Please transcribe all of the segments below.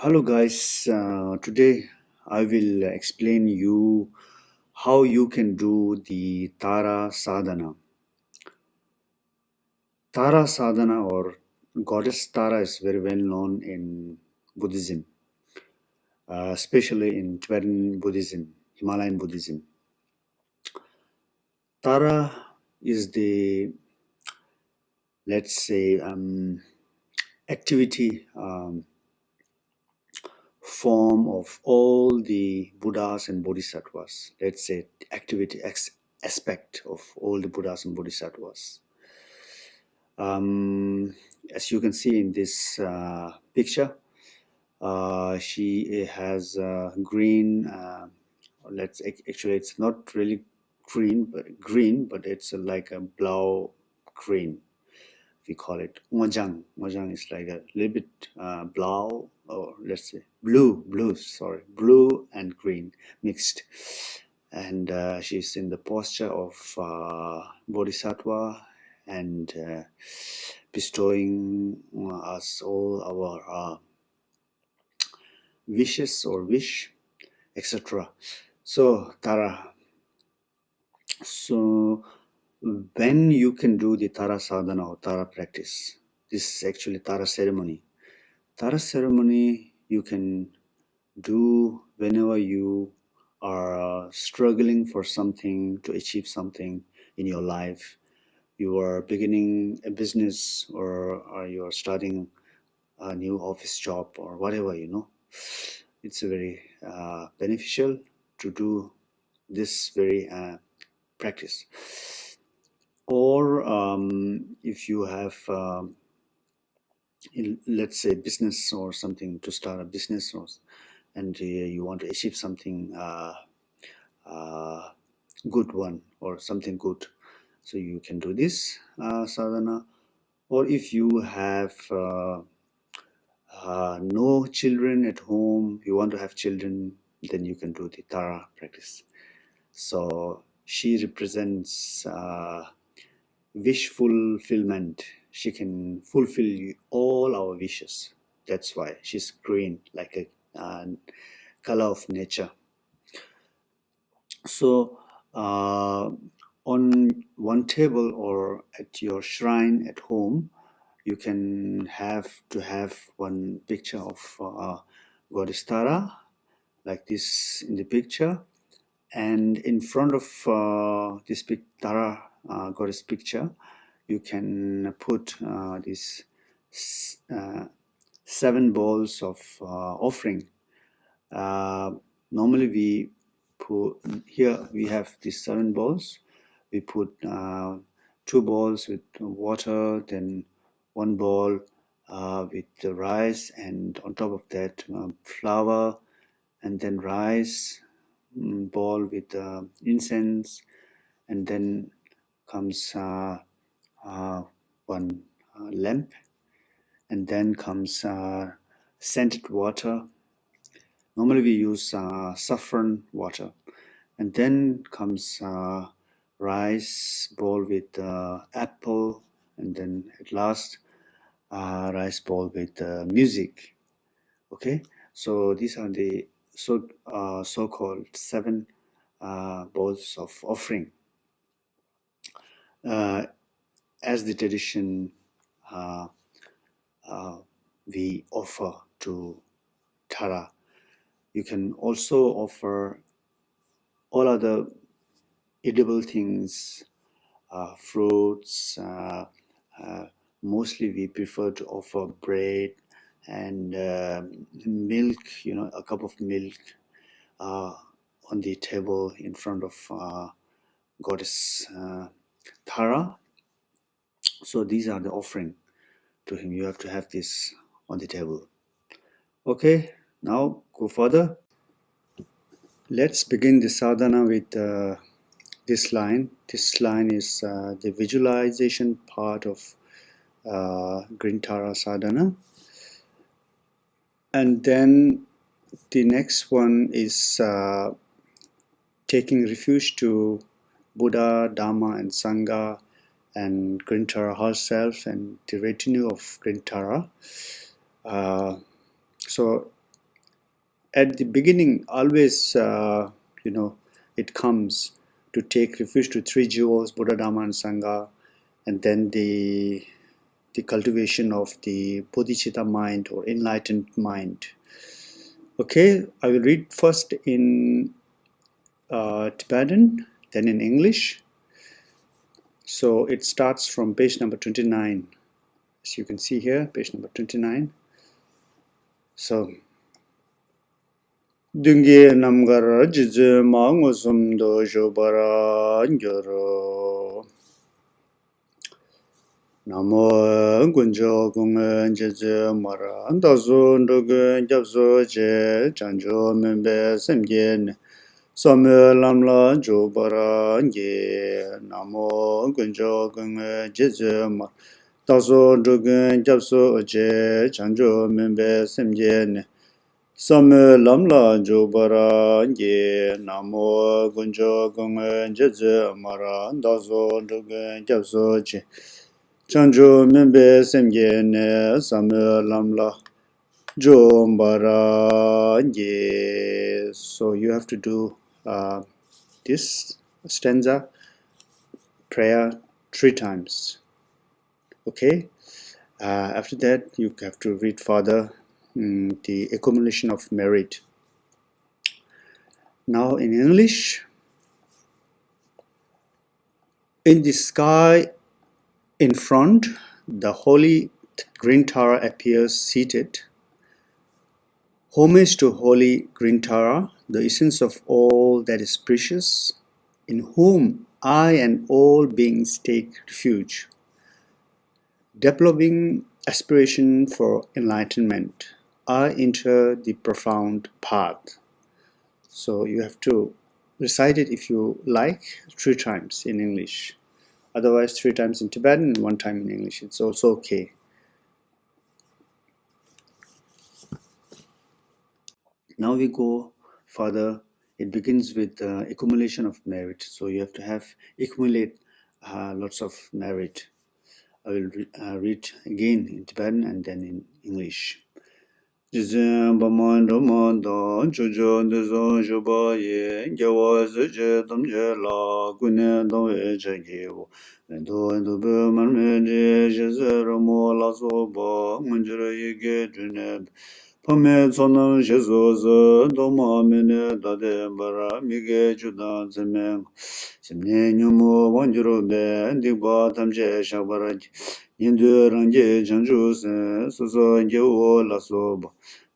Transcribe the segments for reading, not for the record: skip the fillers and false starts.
Hello guys, today I will explain you how you can do the Tara Sadhana. Tara Sadhana or Goddess Tara is very well known in Buddhism, especially in Tibetan Buddhism, Himalayan Buddhism. Tara is the, let's say, activity form of all the Buddhas and Bodhisattvas. Let's say activity aspect of all the Buddhas and Bodhisattvas. As you can see in this picture, she has green. Actually, it's not really green, but it's like a blau green. We call it Mojang. Mojang is like a little bit blau, or let's say blue and green mixed. And she's in the posture of Bodhisattva and bestowing us all our wishes or wish, etc. So Tara. So when you can do the Tara sadhana or Tara practice, this is actually Tara ceremony. Tara ceremony you can do whenever you are struggling for something, to achieve something in your life. You are beginning a business, or you are starting a new office job, or whatever, It's very beneficial to do this very practice. Or if you have, let's say, business or something, to start a business, and you want to achieve something good one, or something good, so you can do this sadhana. Or if you have no children at home, you want to have children, then you can do the Tara practice. So she represents wish fulfillment. She can fulfill all our wishes. That's why she's green, like a color of nature. So on one table or at your shrine at home, you can have one picture of Goddess Tara, like this in the picture, and in front of this Tara Goddess picture, you can put these 7 bowls of offering. Normally we put, here we have these 7 bowls. We put 2 bowls with water, then 1 bowl with the rice, and on top of that flour, and then rice, bowl with incense, and then comes one lamp, and then comes scented water. Normally we use saffron water, and then comes rice bowl with apple, and then at last rice bowl with music. Okay, so these are the so-called 7 bowls of offering, as the tradition we offer to Tara. You can also offer all other edible things, fruits. Mostly we prefer to offer bread and milk, a cup of milk on the table in front of Goddess Tara. So these are the offering to him. You have to have this on the table. Okay, now go further. Let's begin the sadhana with this line. This line is the visualization part of Green Tara sadhana. And then the next one is taking refuge to Buddha, Dharma, and Sangha, and Green Tara herself, and the retinue of Green Tara. So at the beginning, always, it comes to take refuge to three jewels, Buddha, Dhamma, and Sangha, and then the cultivation of the bodhicitta mind or enlightened mind. Okay, I will read first in Tibetan, then in English. So it starts from page number 29. As you can see here, page number 29. So, Dungye namgara jizu mangu sumdo shobara njoro. Namo gunjo gunga jizu mara dazu ndugu japso je chanjo mimbe semgen. Somme lamla jobara nge. Namo gunjo gunga jizu mara dazu ndugu japso je chanjo mimbe semgen. Samme lamla jobara nge namo gunjo gunga jeze mara dazo nduga gyabso che chanjo mimbe semge ne samme lamla jobara nge. So you have to do this stanza prayer 3 times. Okay. After that, you have to read further the accumulation of merit. Now in English, in the sky in front, the holy green Tara appears seated. Homage to holy green Tara, the essence of all that is precious, in whom I and all beings take refuge. Developing aspiration for enlightenment, I enter the profound path. So you have to recite it if you like 3 times in English. Otherwise 3 times in Tibetan and 1 time in English. It's also okay. Now we go further. It begins with accumulation of merit. So you have to accumulate lots of merit. I will read again in Tibetan and then in English. Jizhen Baman Roman Dan Chujo Dezo Shuba Ye Gyawa Seche Tamche La Gune Dongwe Chekiwo Lendo Endo Be Marme Je Jeze Ramo La Soba Ngunjira Yege Juneb Pame Tsonam Shezo Ze Doma Mene Dade Bara Mige Judan Zemeng Simne Nyumo Wanjiro Be Dikba Tamche Shabaraj Yindu Rangye Janju Se Suso Gyewo La Soba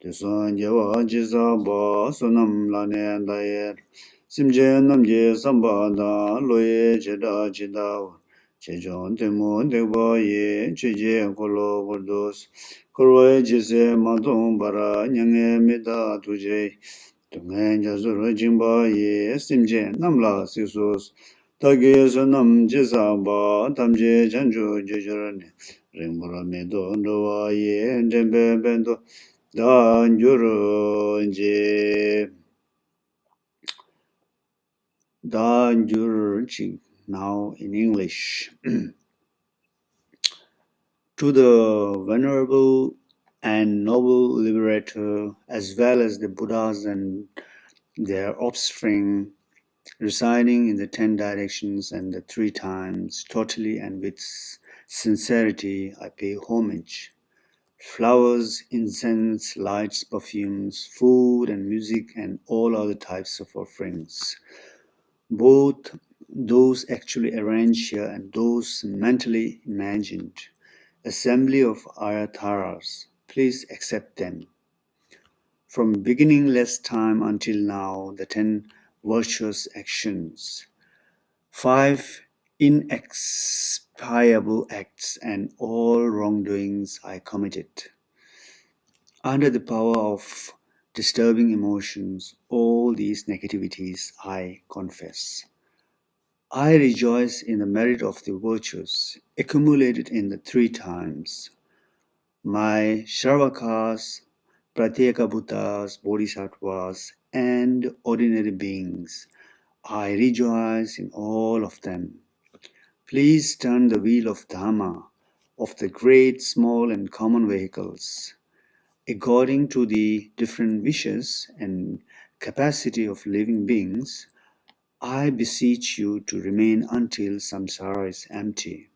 Deson Gyewa Jiza Ba Sunam Lane Dayer Simje Namje Samba Da Loye Jeda Jida Chejon Temo Degba Ye Cheje Kolo Gordos Korwe Jise Madong Bara Nyange Mida Tuje Tungen Jazuru Jimba Ye Simje Namla Sisos Tage Sunam Jiza Ba Tamje Janju Jejurane Ringbora Medo Ndowa Ye Njembe Bendo Danjurunji. Now in English. To the venerable and noble liberator, as well as the Buddhas and their offspring, residing in the 10 directions and the 3 times, totally and with sincerity, I pay homage. Flowers, incense, lights, perfumes, food and music, and all other types of offerings, both those actually arranged here and those mentally imagined, assembly of Ayataras, please accept them. From beginningless time until now, the 10 virtuous actions, 5 inexpiable acts, and all wrongdoings I committed. Under the power of disturbing emotions, all these negativities I confess. I rejoice in the merit of the virtues accumulated in the 3 times. My Shravakas, Pratyeka Bhuttas, Bodhisattvas, and ordinary beings, I rejoice in all of them. Please turn the wheel of Dhamma, of the great, small, and common vehicles. according to the different wishes and capacity of living beings, I beseech you to remain until samsara is empty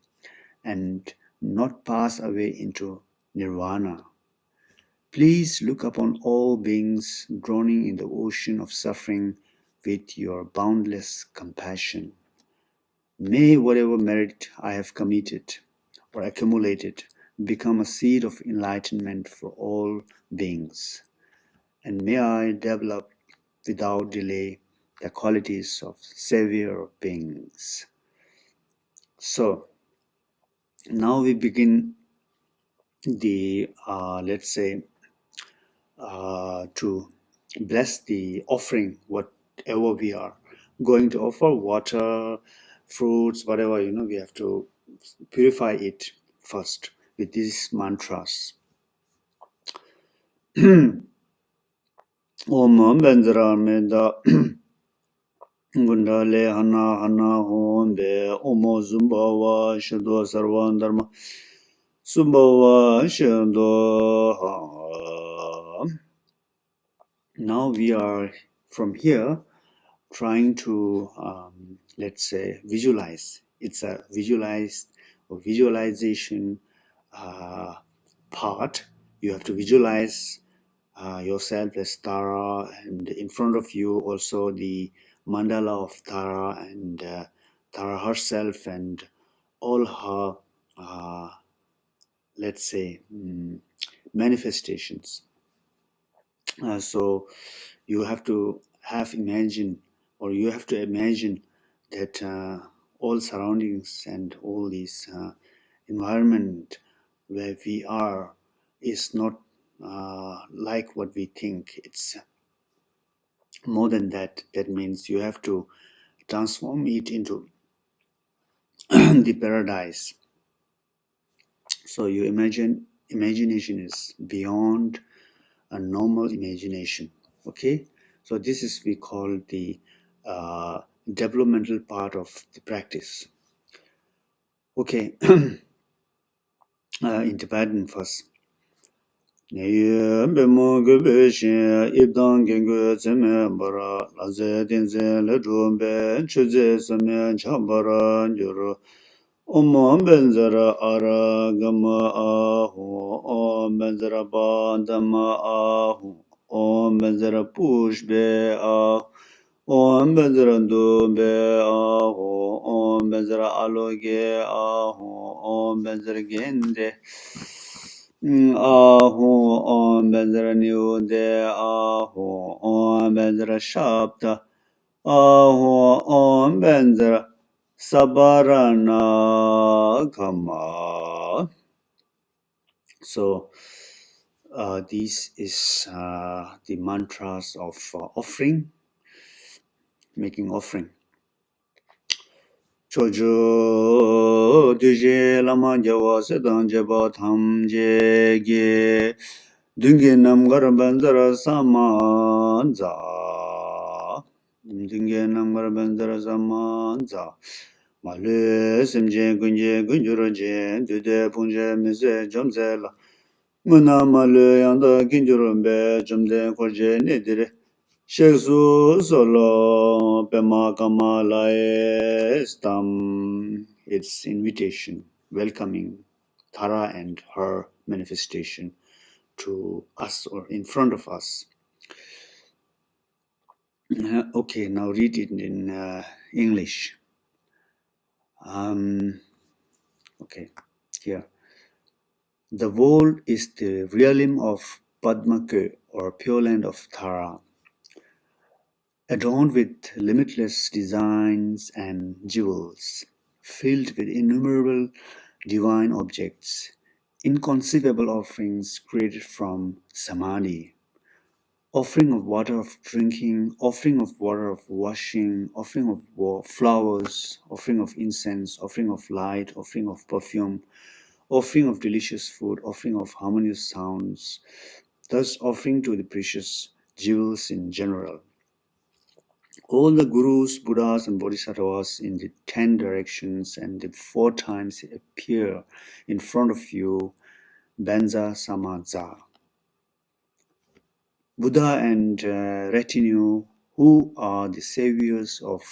and not pass away into nirvana. Please look upon all beings drowning in the ocean of suffering with your boundless compassion. May whatever merit I have committed or accumulated become a seed of enlightenment for all beings, and may I develop without delay the qualities of savior of beings. So now we begin the let's say to bless the offering, whatever we are going to offer, water, fruits, whatever, we have to purify it first with these mantras. Om Bendra Meda Gundale Hana Hana Hon Be Omo Zumbawa Shado Sarvan Dharma Sumbawa Shado Ha. Now we are from here trying to let's say visualize. It's a visualized or visualization part. You have to visualize yourself as Tara, and in front of you also the mandala of Tara, and Tara herself and all her let's say manifestations. So you have to imagine that all surroundings and all these environment where we are is not like what we think. It's more than that. That means you have to transform it into the paradise. So you imagination is beyond a normal imagination. Okay, so this is we call the developmental part of the practice. Okay, in Tibetan first. Bemo gube shin ibdang gengu zeme bara laze denze le drombe chuze same chambara njuru Om benzara ara gama ahu Om benzara bandama ahu Om benzara pushbe ahu Om benzara dumbe ahu Om benzara aloge ahu Om benzara gende ahu Om benzara niude ahu Om benzara shabda ahu Om benzara sabarana kama. So this is the mantras of offering, making offering. Chojo duje lama jawa sedan jeba tham jege dungi namgar bandara samanza dungi namgar bandara samanza malu simje gunje gunjuro je dude punje mise jomze la muna malu yanda ginjurumbe jomde korje nedire Sheksu solo pema kama lae stam. Its invitation, welcoming Tara and her manifestation to us or in front of us. Okay, now read it in English. Okay, here. The world is the realm of Padmaka or Pure Land of Tara, adorned with limitless designs and jewels, filled with innumerable divine objects, inconceivable offerings created from samadhi, offering of water of drinking, offering of water of washing, offering of flowers, offering of incense, offering of light, offering of perfume, offering of delicious food, offering of harmonious sounds, thus offering to the precious jewels in general. All the gurus, Buddhas, and Bodhisattvas in the 10 directions and the 4 times appear in front of you, Benza Samadza. Buddha and retinue, who are the saviors of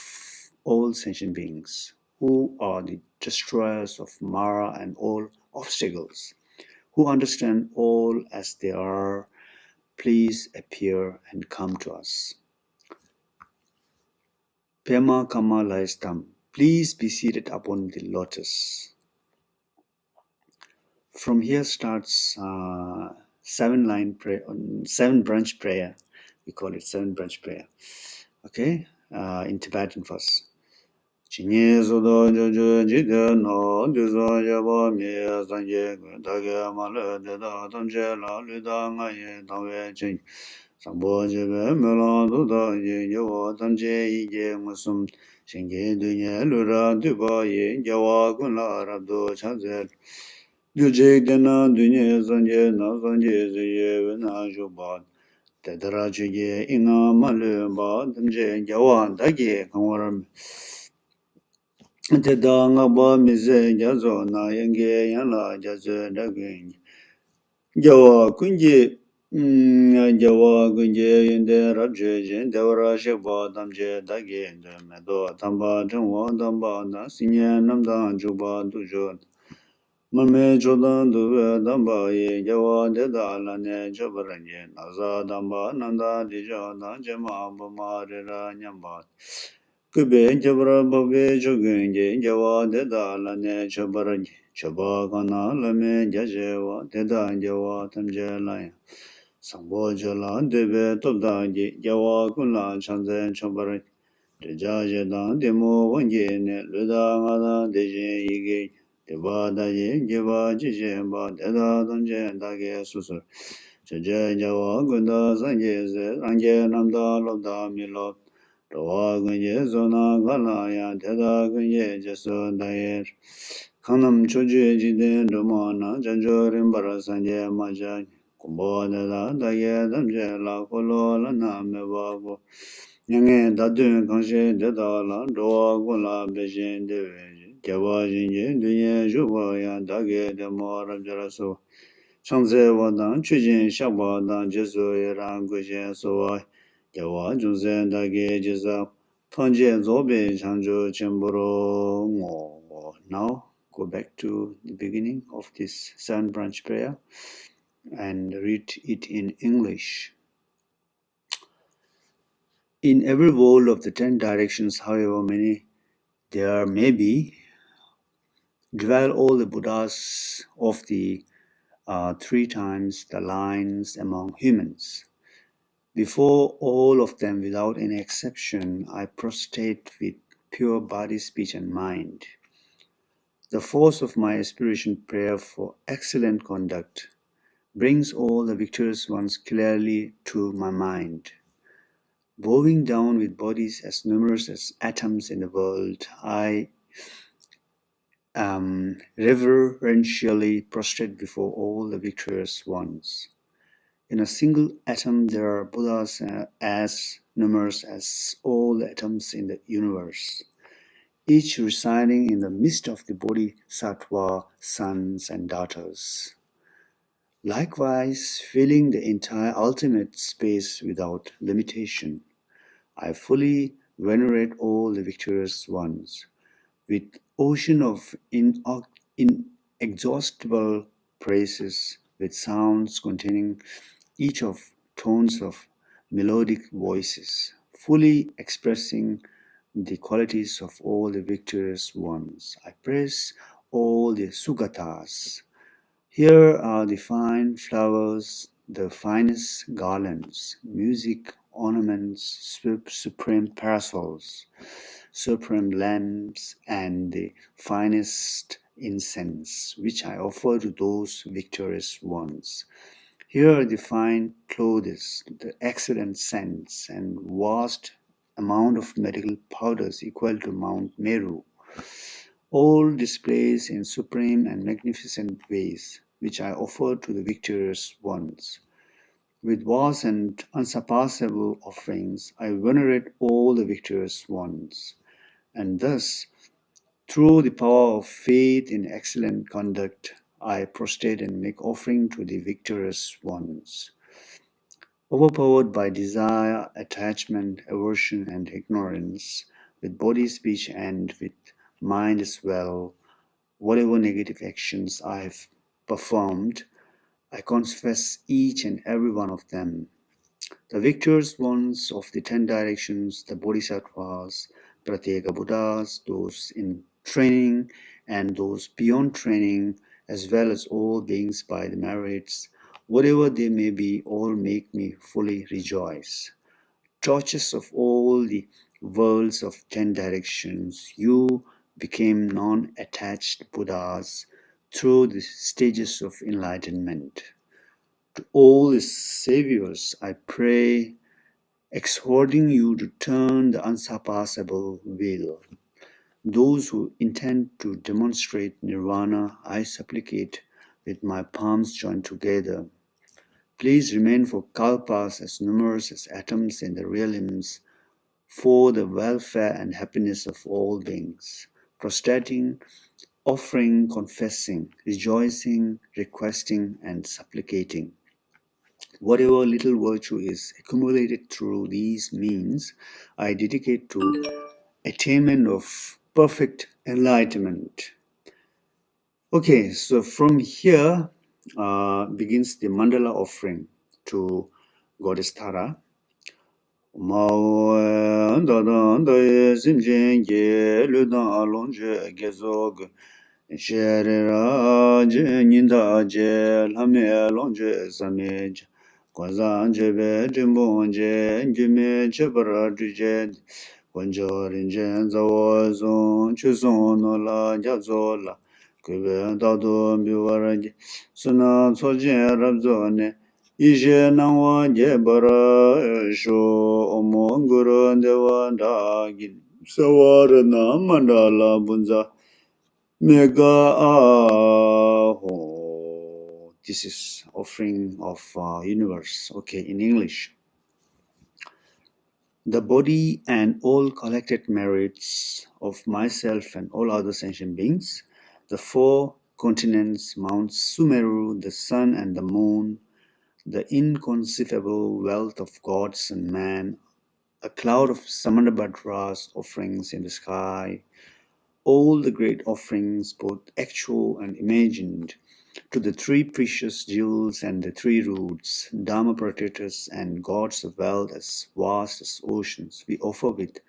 all sentient beings, who are the destroyers of Mara and all obstacles, who understand all as they are, please appear and come to us. Pema Kama Laistam, please be seated upon the lotus. From here starts seven branch prayer. We call it seven branch prayer. Okay, in Tibetan first. Chinye sodo jojo jide no duzo yabo mi sanje dage malo de da tamche la luda ngaye tangwe chen sambo jebe melo duda ye yawa tamche ige musum shenge dunye lura duba ye yawa kunla rabdo chazel Gyujek dena dunye sanje na sanje zeye vena shubad Tedara chige inga malu ba tamche yawa dage kangwaram Teda ngaba mize jazo na yenge yana jazo dagin. Jawa kunje yende rabje jen devara shekba damje dagi medo tamba jangwa damba na sinye namda juba dujo. Mame chodan duwe damba ye jawa deda lane chobaranye naza damba nanda dijo na jema bama rira nyamba. Kube jabra babe chogunge jawa deda lane chobaranye choba kana lame jajewa deda jawa tamje laya. Sambo jala debe topdaji jawa kunla chanzen chobaranye. Deja jedan demo wanje ne luda ngada deje yige deba daje jeba jije ba deda tamje dage susur. Cheje jawa gunda sanje ze rangye namda lobda milot. Rawa gunye zona gala ya deda gunye jesu dayer. Kanam choje jiden rumana janjo rimbara sanje maja. Kumbo deda dage damje la kolo la name bago. Nyange dadun kanshe deda la roa gula beshen dewe. Gyawa jinje dunye zhubo ya dage demo rabjaraso. Changze wadan chujin shakba dan jesu yiran gushen sowa. Gyawa junzen dage jeza. Tanje zobe chanjo chemburo ngo. Now go back to the beginning of this seven branch prayer and read it in English. In every world of the 10 directions, however many there may be, dwell all the Buddhas of the 3 times the lines among humans. Before all of them, without any exception, I prostrate with pure body, speech, and mind. The force of my aspiration prayer for excellent conduct brings all the victorious ones clearly to my mind. Bowing down with bodies as numerous as atoms in the world, I reverentially prostrate before all the victorious ones. In a single atom, there are Buddhas as numerous as all the atoms in the universe, each residing in the midst of the Bodhisattva sons and daughters. Likewise, filling the entire ultimate space without limitation, I fully venerate all the victorious ones. With ocean of inexhaustible praises, with sounds containing each of tones of melodic voices, fully expressing the qualities of all the victorious ones. I praise all the Sugatas. Here are the fine flowers, the finest garlands, music, ornaments, supreme parasols, supreme lamps, and the finest incense, which I offer to those victorious ones. Here are the fine clothes, the excellent scents, and vast amount of medical powders equal to Mount Meru, all displays in supreme and magnificent ways, which I offer to the victorious ones. With vast and unsurpassable offerings, I venerate all the victorious ones, and thus, through the power of faith in excellent conduct, I prostrate and make offering to the victorious ones. overpowered by desire, attachment, aversion, and ignorance, with body, speech, and with mind as well. Whatever negative actions I have performed, I confess each and every one of them. The victorious ones of the 10 directions, the bodhisattvas, pratyeka Buddhas, those in training and those beyond training, as well as all beings by the merits, whatever they may be, all make me fully rejoice. Torches of all the worlds of 10 directions, you became non-attached Buddhas through the stages of enlightenment. To all the saviors, I pray, exhorting you to turn the unsurpassable wheel. Those who intend to demonstrate nirvana, I supplicate with my palms joined together. Please remain for kalpas as numerous as atoms in the realms for the welfare and happiness of all beings, prostrating, offering, confessing, rejoicing, requesting, and supplicating. Whatever little virtue is accumulated through these means, I dedicate to attainment of perfect enlightenment. Okay, so from here begins the mandala offering to Goddess Tara. Mao da ye simjen ye lu da long je gezog shere ra je ninda je lame long je samej kwaza je be jimbon je njume che bara je kwanjo rin je zawo zon chu zon no la ja zo la kube da do bi wara je suna so je rab zo ne Ije nangwa je bara sho omo guru dewa dagi sawara na mandala bunza mega aho. This is offering of universe. Okay, in English. The body and all collected merits of myself and all other sentient beings, the four continents, Mount Sumeru, the sun and the moon, the inconceivable wealth of gods and man, a cloud of Samantabhadras offerings in the sky, all the great offerings, both actual and imagined, to the three precious jewels and the three roots, Dharma protectors and gods of wealth as vast as oceans, we offer with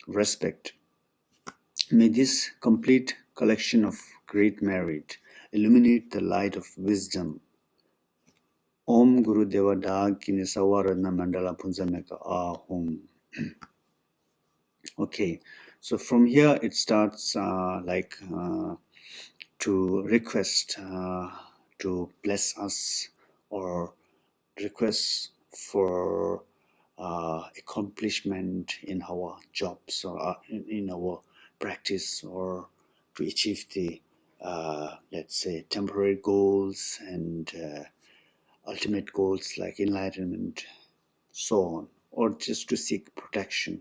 respect. May this complete collection of great merit illuminate the light of wisdom. Om Guru Deva Dag Kini Sawaradna Mandala Punzameka Ahum. Okay, so from here it starts to request to bless us or request for accomplishment in our jobs or in our practice or to achieve the let's say temporary goals and ultimate goals like enlightenment, so on, or just to seek protection.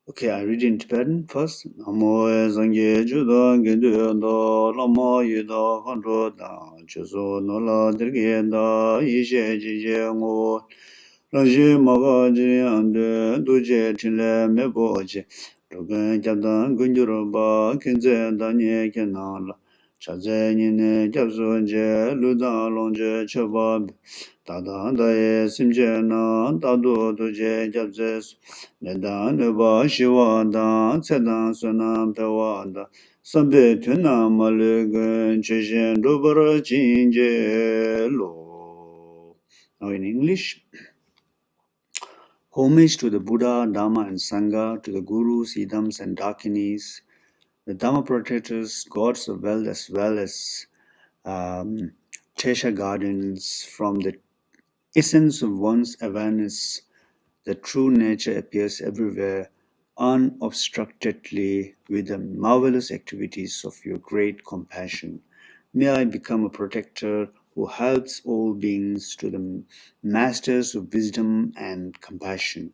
Okay, I read it in Tibetan first. Namo Sangye Judo Gedu Do Lama Yudo Kondro Da Chuso Nola Dirge Da Ishe Jije Ngo Raji Maga Jiri Ande Duje Chile Meboje Dogen Jabdan Gunjuro Ba Kinze Danye Kenala Chaze Nine Jabso Je Luda Longje Chabab Dada Daye Simje Na Dadu Duje Jabze Nedan Neba Shiva Da Tsedan Sunam Pewa Da Sambe Tuna Malugun Chishin Dubara Chinje Lo. Now in English, homage to the Buddha, Dharma and Sangha, to the Gurus, Idams and Dakinis, the Dharma protectors, gods of wealth as well as Tesha gardens, from the essence of one's awareness, the true nature appears everywhere unobstructedly with the marvelous activities of your great compassion. May I become a protector who helps all beings to the masters of wisdom and compassion.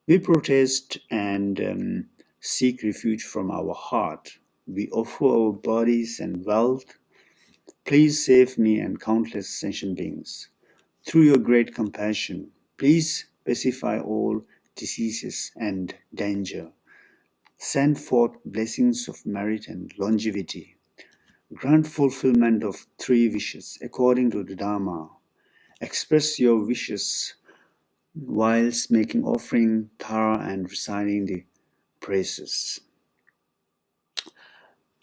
We protest and seek refuge from our heart. We offer our bodies and wealth. Please save me and countless sentient beings. Through your great compassion, please pacify all diseases and danger. Send forth blessings of merit and longevity. Grant fulfillment of 3 wishes according to the Dharma. Express your wishes whilst making offering, tara, and reciting the praises.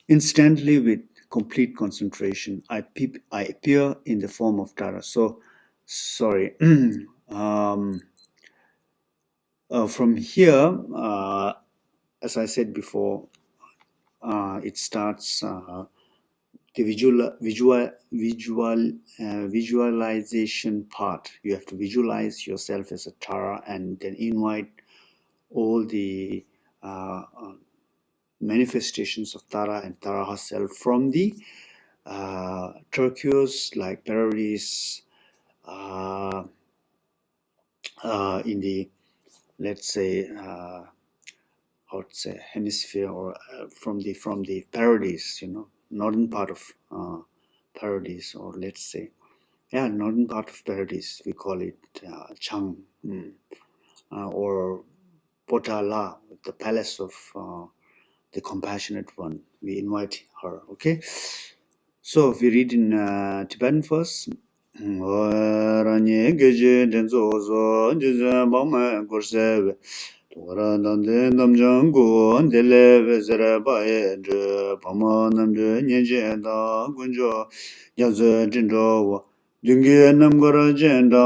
Instantly, with complete concentration, I appear in the form of Tara. So, sorry. From here, as I said before, it starts the visualization part. You have to visualize yourself as a Tara and then invite all the manifestations of Tara and Tara herself from the turquoise like paradise in the, let's say, how to say, hemisphere, or from the paradise, northern part of paradise, or let's say, yeah, northern part of paradise. We call it Chang, or Potala, the palace of the compassionate one. We invite her. Okay. So if we read in Tibetan first, Ranye geje denzo zo jize bama gorsewe Tora dande namjang go dele vezere bae je Pama namje nyeje da gunjo yaze jinjo wa Dungi namgara jenda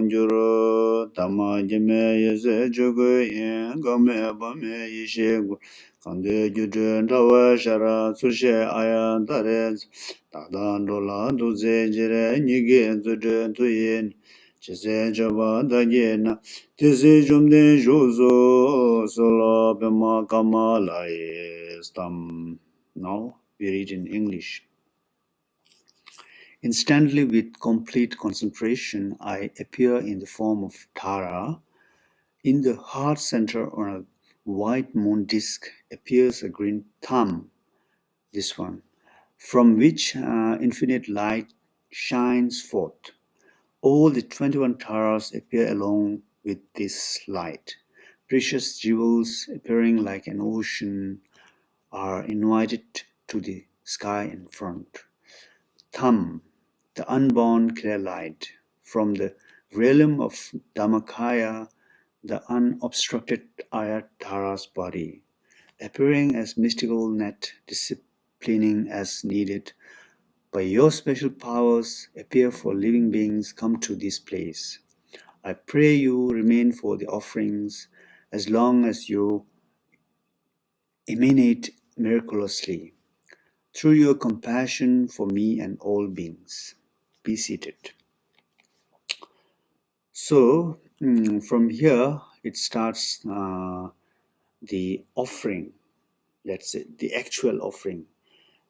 njuro Tama jime yeze jogo yin game bame yishe gu Kande gyudun dawa shara sushe aya darez Tadan dola duze jire nige zudun tuyin Chise jaba dagena Tise jumde juzo solo bema kama stam. Now we read in English. Instantly, with complete concentration, I appear in the form of Tara. In the heart center on a white moon disk appears a green thumb, this one, from which infinite light shines forth. All the 21 Taras appear along with this light. Precious jewels appearing like an ocean are invited to the sky in front. Thumb, the unbound clear light, from the realm of Dhammakaya, the unobstructed Ayatara's body, appearing as mystical net, disciplining as needed. By your special powers, appear for living beings come to this place. I pray you remain for the offerings as long as you emanate miraculously. Through your compassion for me and all beings. Be seated. So, from here, it starts the offering, let's say, the actual offering.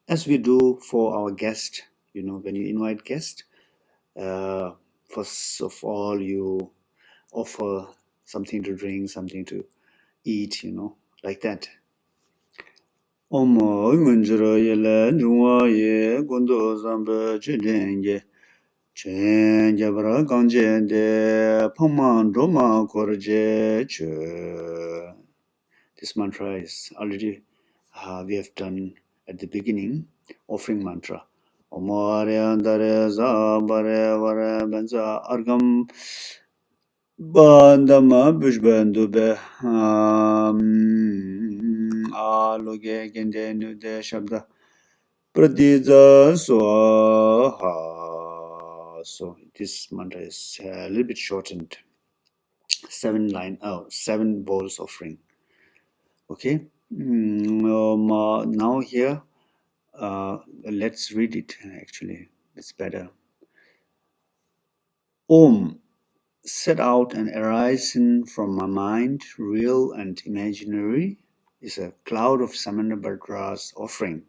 As we do for our guest, when you invite guests, first of all, you offer something to drink, something to eat, like that. Omo ngunjiro yele njungwa ye gondo zambe chudenge chen jabra gangje de pangman roma korje che. This mantra is already we have done at the beginning, offering mantra. Omo are andare za bare vare benza argam bandama bushbandu be aloge gende nude shabda pradiza swaha. So this mantra is a little bit shortened. 7 bowls offering. Okay. Now here, let's read it. Actually, it's better. Om, set out and arising from my mind, real and imaginary, is a cloud of Samantabhadra's offering.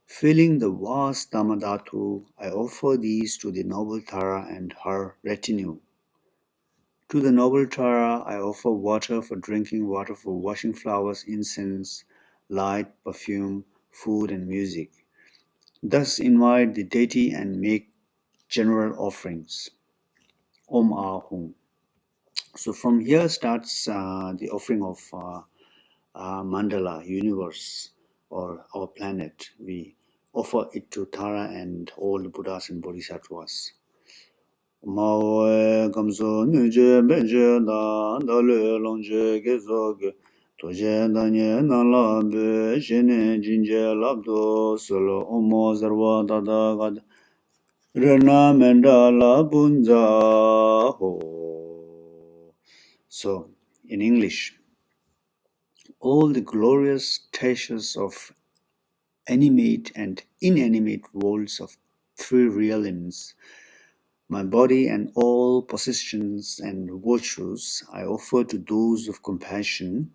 Filling the vast Dhammadhatu, I offer these to the noble Tara and her retinue. To the noble Tara, I offer water for drinking, water for washing flowers, incense, light, perfume, food, and music. Thus invite the deity and make general offerings. Om Ahum. So from here starts the offering of mandala, universe, or our planet. We offer it to Tara and all the Buddhas and Bodhisattvas. Mawe kamso nuje benje da dalu longje gezoge toje danye nalabe jene jinje labdo solo omo zarwa dada gad rena mendala bunza ho. So, in English, all the glorious treasures of animate and inanimate worlds of three realms, my body and all possessions and virtues, I offer to those of compassion.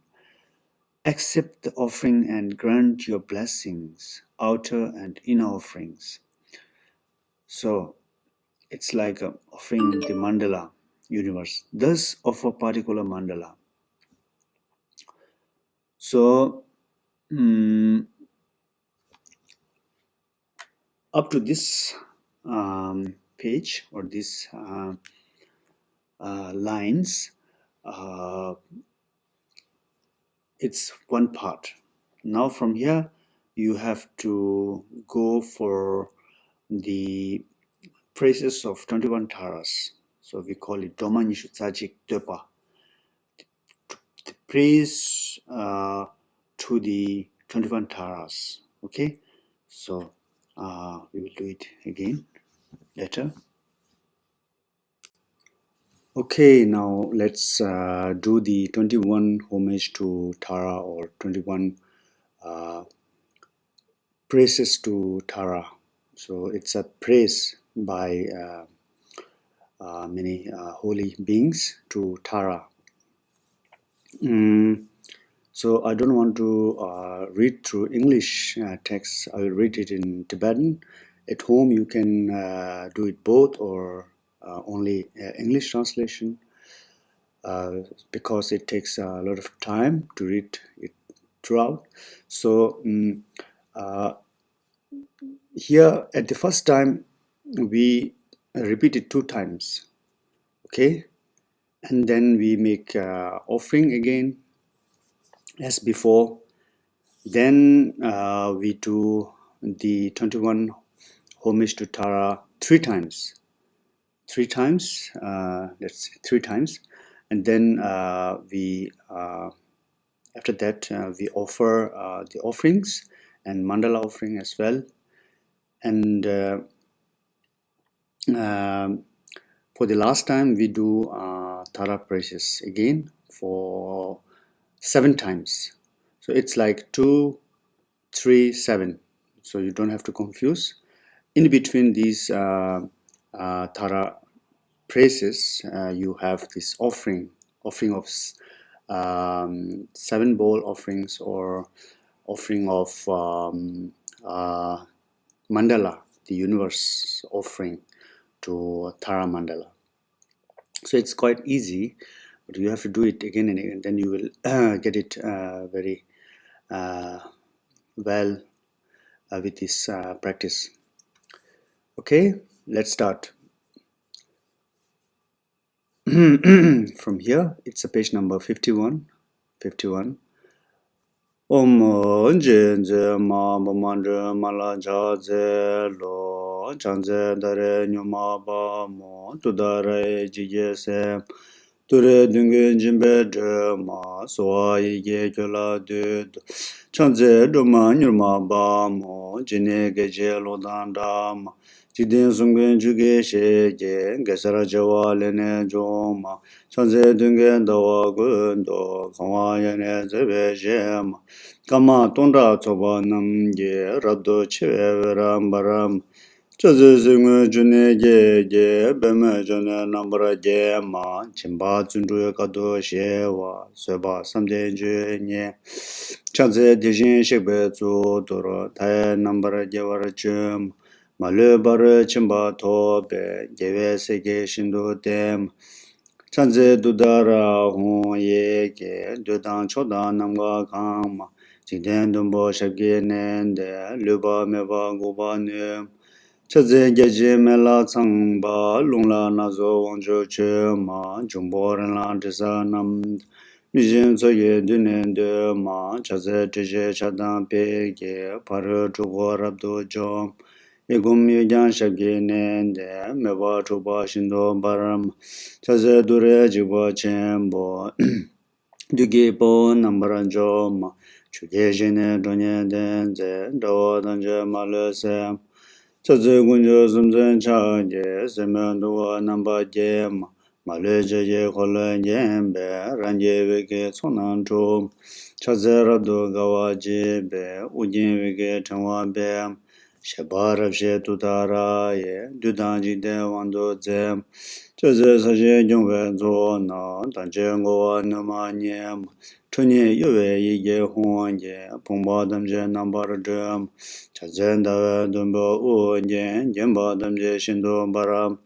Accept the offering and grant your blessings, outer and inner offerings. So, it's like offering the mandala universe. Thus, offer particular mandala. So, up to this page or this lines, it's one part. Now from here, you have to go for the praises of 21 taras. So we call it Doma Nishu Tsajik Depa. The praise to the 21 taras. Okay, so we will do it again later. Okay, now let's do the 21 homage to Tara or 21 praises to Tara. So it's a praise by many holy beings to Tara. So I don't want to read through English text. I will read it in Tibetan. At home you can do it both or only English translation. Because it takes a lot of time to read it throughout. So here at the first time we repeat it 2 times, okay, and then we make offering again as before. Then we do the 21 homage to Tara 3 times. 3 times, that's 3 times, and then we after that we offer the offerings and mandala offering as well, and for the last time we do Tara praises again for 7 times. So it's like 2, 3, 7. So you don't have to confuse. In between these Tara praises, you have this offering of 7 bowl offerings or offering of mandala, the universe offering to Tara mandala. So it's quite easy, but you have to do it again and again. Then you will get it very well with this practice. Okay, let's start. From here, it's a page number 51. Om Jenze Ma Bamandre Mala Jaze Lo Janze Dare Nyuma Ba Mo Tudare Jige Se Ture Dunge Jimbe De Ma Soa Ye Kyola De Chanze Doma Nyuma Ba Mo Jine Geje Lo Danda Ma Jidin Sungen Juge She Je Gesara Jawa Lene Joma Chanze Dunge Dawa Gundo Kawa Yene Zebe Jema Kama Tonda Toba Nam Ye Rabdo Chewe Baram Chaze Zingu June Ge Beme June Nambra Ge Ma Chimba Zundu Kado Shewa Seba Samde Ju Nye Chaze Dijin Shekbe Zu Doro Taye Nambra Ge War Chum Malu Bar Chimba Tobe Gewe Sege Shindu Dem Chanze Dudara Hon Ye Ge Dudan Choda Namga Kama Jiden Dumbo Shabge Nende Luba Meba Guba Num Chaze geje mela tsangba lungla nazo wangjo che ma jumbo ren desa nam nijin tsoye dunen de ma chaze teje chadan pe ge par chubo rabdo jom egum yujan shabge nende meba chuba shindo baram chaze dure jibo chenbo duge po nambaran jom chuge jene donye denze dawa danje malese Chaze gunjo sumzen chaje, semen duwa namba je ma, male je kole jembe, ranje weke sonan chum, chaze rabdo gawa je be, ujin weke chanwa be, sheba rabshe tutara ye, dudan jide wando zem, chaze saje jungwe zo na, danje ngowa numa nyem, chunye yuwe ye huan je, pongba damje nambar jem, chazen dawe dumbo u jen, jenba damje shindo baram,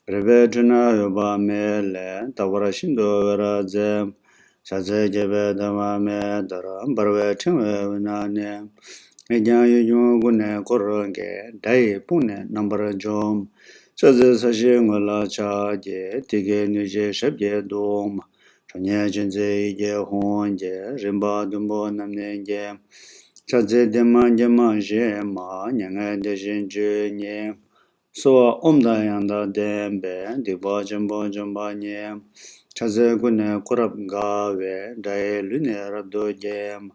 rebe chuna yoba mele, tawara shindo vera zem, chaze jebe dama me dara, barwe chingwe winane, ejan yu gune koronge, daye pune nambara jom, chaze sashi ngola cha je, tige nije shabje dom, chanye jinze ije honje, rimba dumbo namne je, chaze dema jema je ma, nyanga de jinje nye, so omda yanda dembe, diba jembo jemba nye, chaze gune korab gawe, daye lune rabdo jem,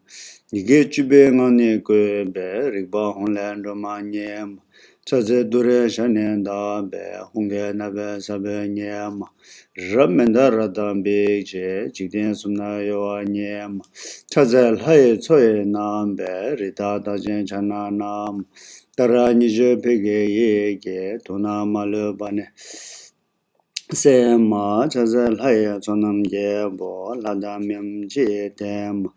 nige chube ngane kwebe, rigba honlen roma nyem, chaze dure shane dabe, honge nabe sabe nyem, rabmenda radambe je, jikden sumna yoa nyem, chaze lhaye choye nambe, rita dajen chana nam, tara nije pege yege, tuna malu bane, se ma chaze lhaye chonam je bo, lada mem je dem,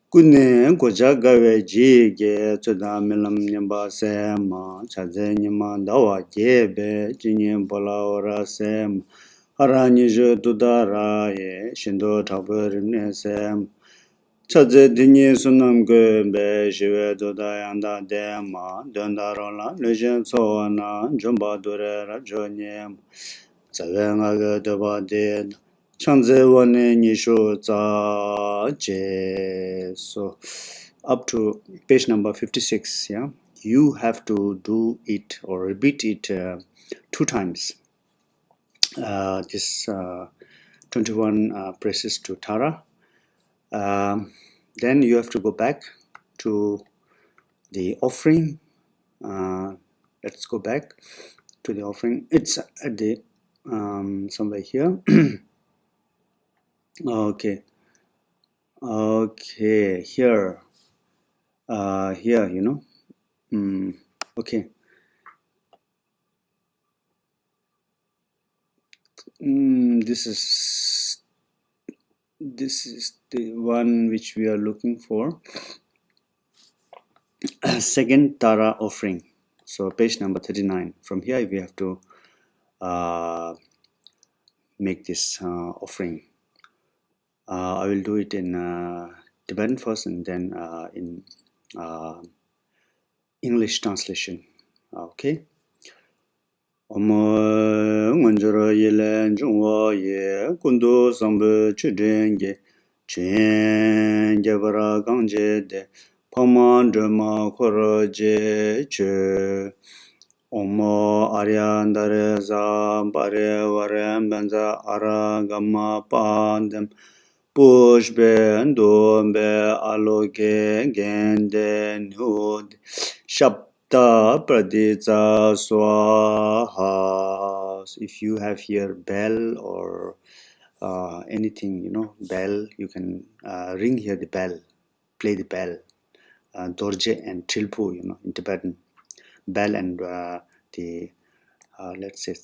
Kune goja gawe ji ge tsuda milam nyamba sema chaze nyama dawa gebe jinye bola ora sem hara nije dudara ye shindo tabu rimne sem chaze dinye sunam gebe shive duda yanda dema dondaro la lejen tso na jumba dure rajo nyem zawe nga ge deba de Chanze wane nisho za je. So up to page number 56, yeah, you have to do it or repeat it 2 times. This 21 praises to Tara. Then you have to go back to the offering. Let's go back to the offering. It's at the somewhere here. Okay. Okay, here, here, okay. This is the one which we are looking for. Second Tara offering. So page number 39. From here we have to make this offering. I will do it in Tibetan first and then in English translation. Okay. Nganjara yele njungwa ye kundu sambu chudenge vara gangje de pama drama khoro je che arya ndare za bare vare benza ara gamma pandem pushbe ndombe aloke gende nud Shabda Praditsa Swaha. If you have here bell or anything, bell, you can ring here the bell, play the bell. Dorje and Trilpu, in Tibetan. Bell and the, let's say,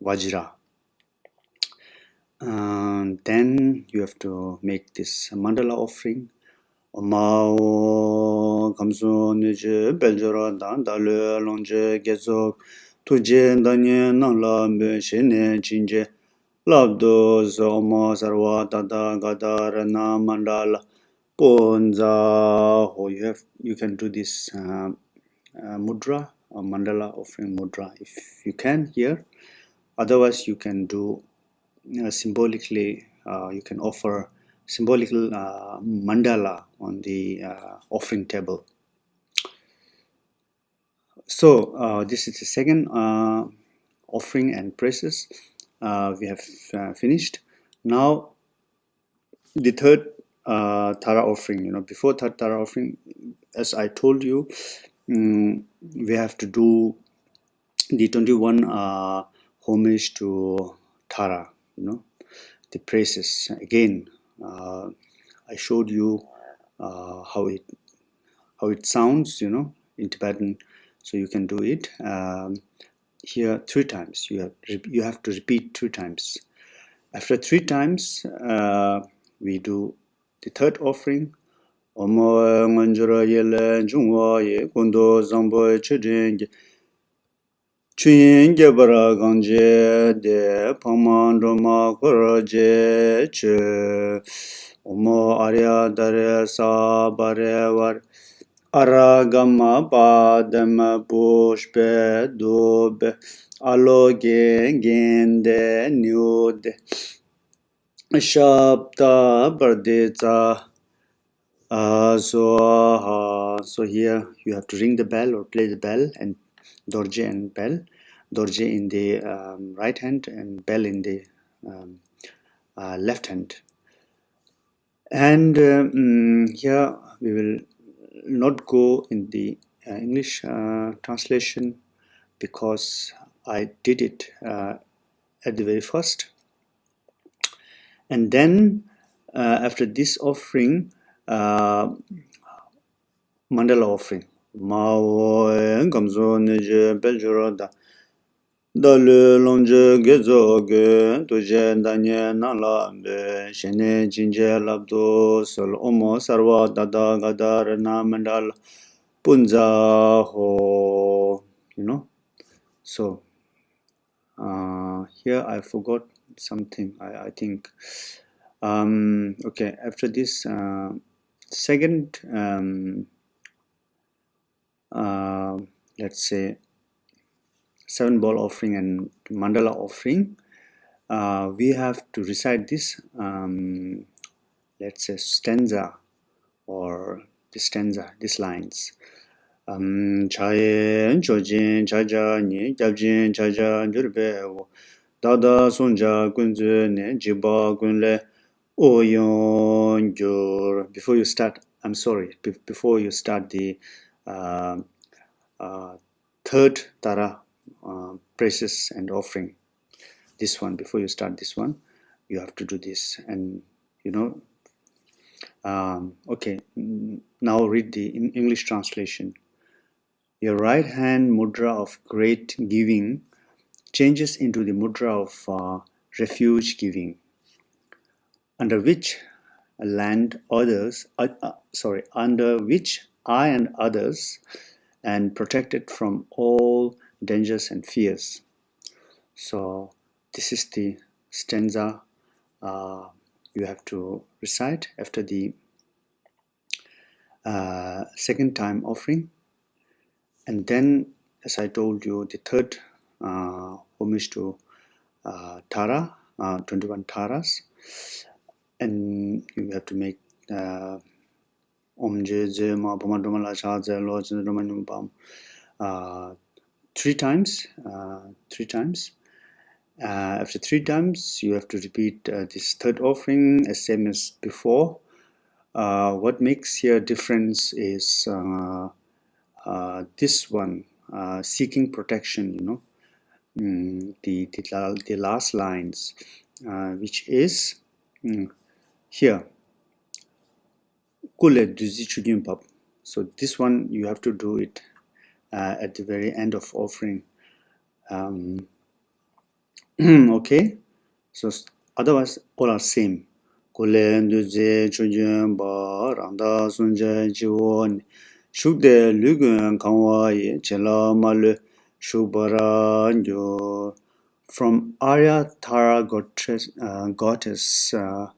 Vajra. Then you have to make this mandala offering. Mao kamso nije beljora dan dale longje gezo tuje danye nangla me shene chinje labdo zomo sarwa tata gadar na mandala ponza. You can do this mudra mandala offering mudra if you can here. Otherwise, you can do symbolically. You can offer symbolical mandala on the offering table. So this is the second offering and praises we have finished. Now the third Tara offering. Before third Tara offering, as I told you, we have to do the 21 homage to Tara. The praises again. I showed you how it sounds, in Tibetan, so you can do it. Here 3 times. You have to repeat 3 times. After 3 times, we do the third offering. Omo nganjura yele jungwa ye kondo zambo chedenge chuyenge bara ganje de pamandoma koroje che omo arya dare sa bare war aragama padama pushpe dobe aloge gende nyude shabda bardeza. So here you have to ring the bell or play the bell, and dorje and bell, dorje in the right hand and bell in the left hand. And here we will not go in the English translation because I did it at the very first. And then after this offering, mandala offering. Mao gamzo neje beljurada dalu lonje gezo ge doje danye nala be shene jinje labdo sol omo sarva dada gadar na mandala punja ho. So here I forgot something. I think okay, after this second let's say 7 ball offering and mandala offering, we have to recite this let's say stanza or the stanza, these lines. Chaye chojin chaja ni gyabjin chaja njurbe dada sonja kunzu ne jiba gunle oyon jur. Before you start, I'm sorry, before you start the third Tara praises and offering, this one, before you start this one, you have to do this. And okay, now read the English translation. Your right hand mudra of great giving changes into the mudra of refuge giving, under which under which I and others and protected from all dangers and fears. So this is the stanza you have to recite after the second time offering. And then, as I told you, the third homage to Tara, 21 Taras, and you have to make Om Je Je Ma Pama Doma La Cha Je Lo Je Doma Nyum Pam 3 times. After 3 times, you have to repeat this third offering as same as before. What makes here difference is this one, seeking protection, the last lines, which is here. So this one you have to do it at the very end of offering. Okay, so otherwise all are same. Shukde lugun kanwaye chela malu shubara. From Arya Tara goddess or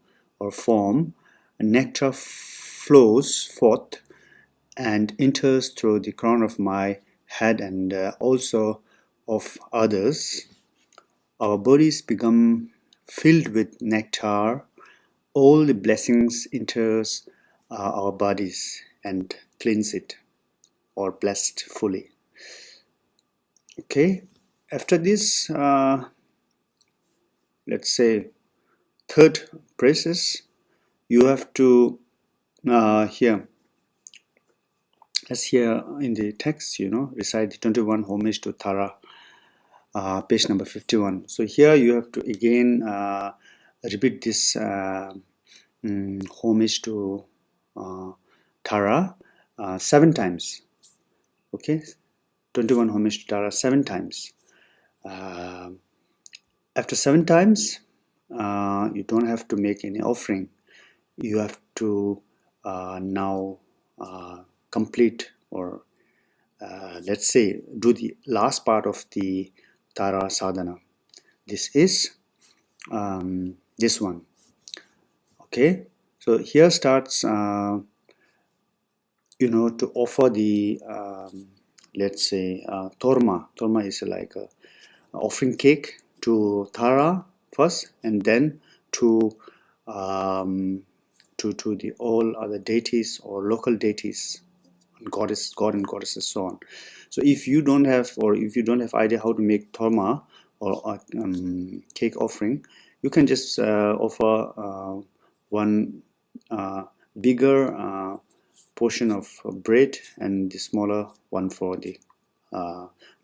form, nectar flows forth and enters through the crown of my head and also of others, our bodies become filled with nectar. All the blessings enters our bodies and cleanse it or blessed fully. Okay, after this, let's say third process, you have to here, as here in the text, recite the 21 homage to Tara, page number 51. So here you have to again repeat this homage to Tara 7 times. Okay, 21 homage to Tara 7 times. After 7 times, you don't have to make any offering. You have to now complete, or let's say do the last part of the Tara Sadhana. This is this one. Okay, so here starts to offer the let's say torma. Torma is like a offering cake to Tara first, and then to to the all other deities or local deities, god and goddesses, so on. So if you don't have, or if you don't have idea how to make torma or cake offering, you can just offer one bigger portion of bread and the smaller one for the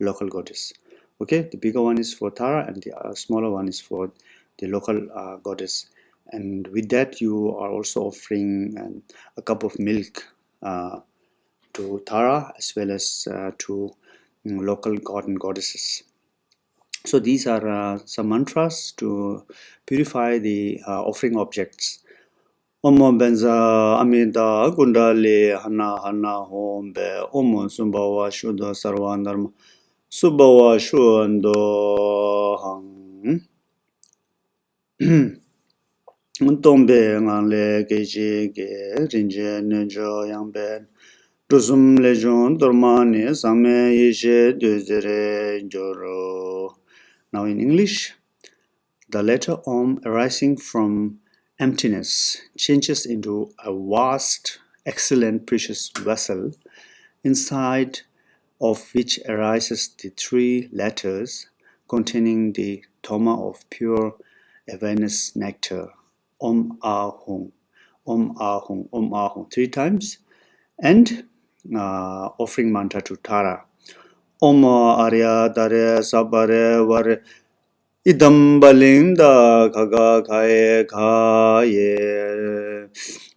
local goddess. Okay, the bigger one is for Tara and the smaller one is for the local goddess. And with that, you are also offering a cup of milk to Tara as well as to local god and goddesses. So these are some mantras to purify the offering objects. Omo benza amida gundali hana hana hombe omo sumbawa shuddha sarvandarma subawa shuando hang Tombe ngale geji ge rinje nejo yangben Dusum lejon dormane same yeshe duzere joro. Now in English, the letter Om arising from emptiness changes into a vast, excellent, precious vessel, inside of which arises the 3 letters containing the Dhamma of pure awareness nectar. Om Ahung, Om Ahung, Om Ahung, 3 times, and offering mantra to Tara. Om Arya Dare Sabare Vare Idam Balinda Kaga Kaye Kaye.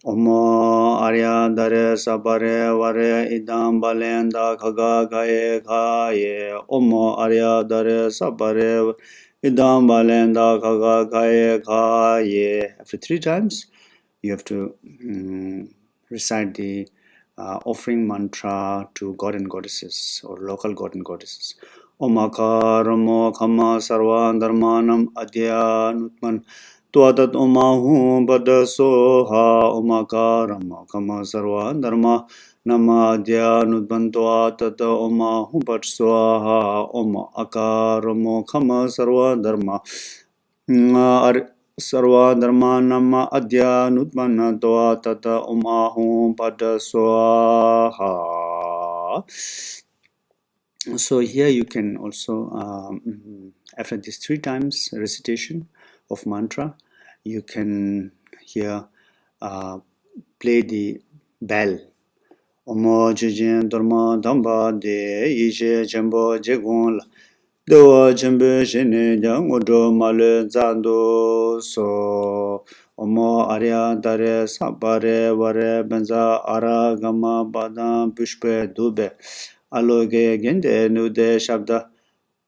Om Arya Dare Sabare Vare Idam Balinda Kaga Kaye Kaye. Om Arya Dare Sabare Idam Balinda Kaga Kaye Kaye. After 3 times, you have to recite the offering mantra to god and goddesses or local god and goddesses. Omakaramo kama sarva dharmanam adyanutman tuatat omahu badasoha. Omakaramo kama sarva dharma nama adyanutman tuatat omahu badasoha. Omakaramo kama sarva dharma Sarva dharma nama adyanutmana toa tata ahum pada swaha. So here you can also, after these 3 times recitation of mantra, you can here play the bell. Omo jijin dharma dhamba de yishe jambo jegon Dewa Jembe Shene Jang Odo Male Zando So Omo Arya Dare Sabare Vare Benza Ara Gama Badam Pushpe Dube Aloge Gende Nude Shabda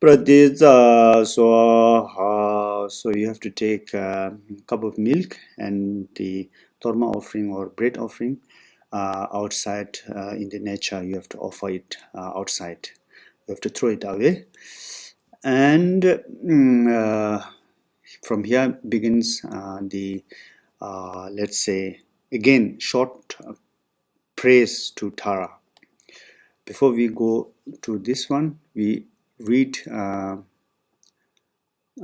Pradiza Swaha. So you have to take a cup of milk and the torma offering or bread offering outside in the nature. You have to offer it outside. You have to throw it away. And from here begins the let's say again short praise to Tara. Before we go to this one, we read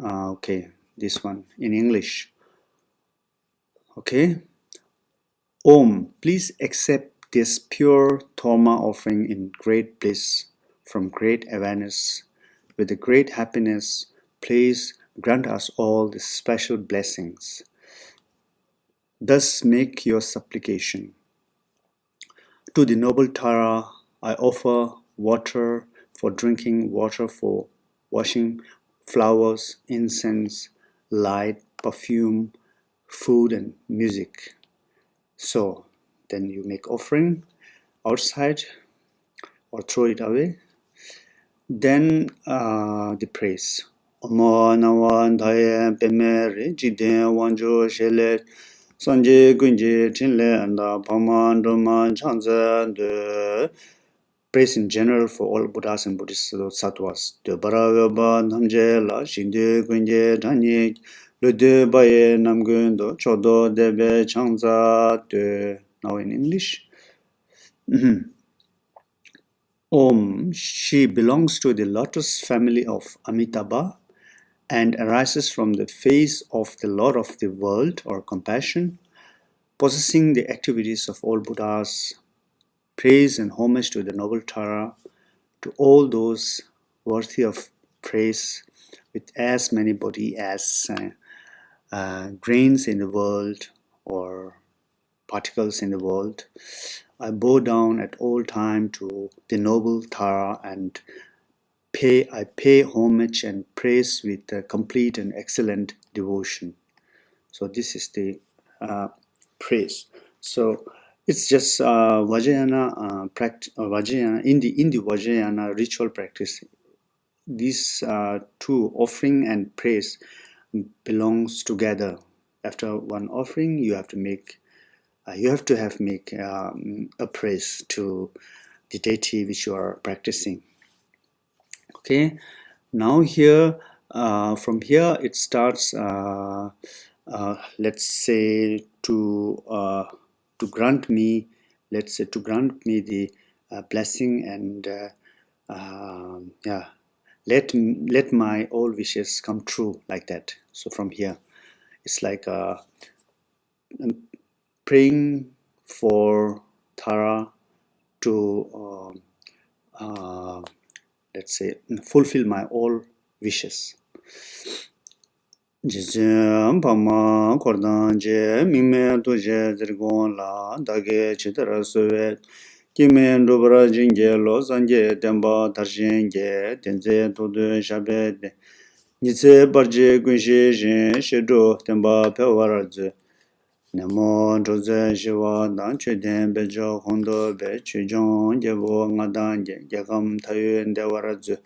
okay, this one in English. Okay. Om, please accept this pure Toma offering in great bliss, from great awareness. With the great happiness, please grant us all the special blessings. Thus make your supplication. To the noble Tara, I offer water for drinking, water for washing, flowers, incense, light, perfume, food, and music. So then you make offering outside or throw it away. Then the praise. Omo nawa daye pemere jiden wanjo shele sanje gunje chinle anda pama ndoma chanza de praise in general for all Buddhas and Buddhist sattvas. De baravyoba namje la shinde gunje dhanye le de baye namgundo chodo debe chanza de. Now in English. Om, she belongs to the lotus family of Amitabha and arises from the face of the Lord of the world or compassion, possessing the activities of all Buddhas. Praise and homage to the noble Tara, to all those worthy of praise, with as many body as grains in the world or particles in the world. I bow down at all time to the noble Tara and I pay homage and praise with complete and excellent devotion. So this is the praise. So it's just Vajrayana practice. Vajrayana in the Vajrayana ritual practice. These two, offering and praise, belongs together. After one offering, you have to make a praise to the deity which you are practicing. Okay, now here from here it starts. Let's say to grant me, the blessing and yeah, let my all wishes come true, like that. So from here, it's like praying for Tara to let's say fulfill my all wishes. Jizem pama kordan je mime tuje zirgon la dage chitara suvet kime ndubra jinge lo sanje temba tarshinge tenze tudu shabet nitse barje kunshi jin shidu temba pewaradze nemo joze shiwa dan chuden bejo hondo be chujon jebo ngadan jegam tayu ndewaradze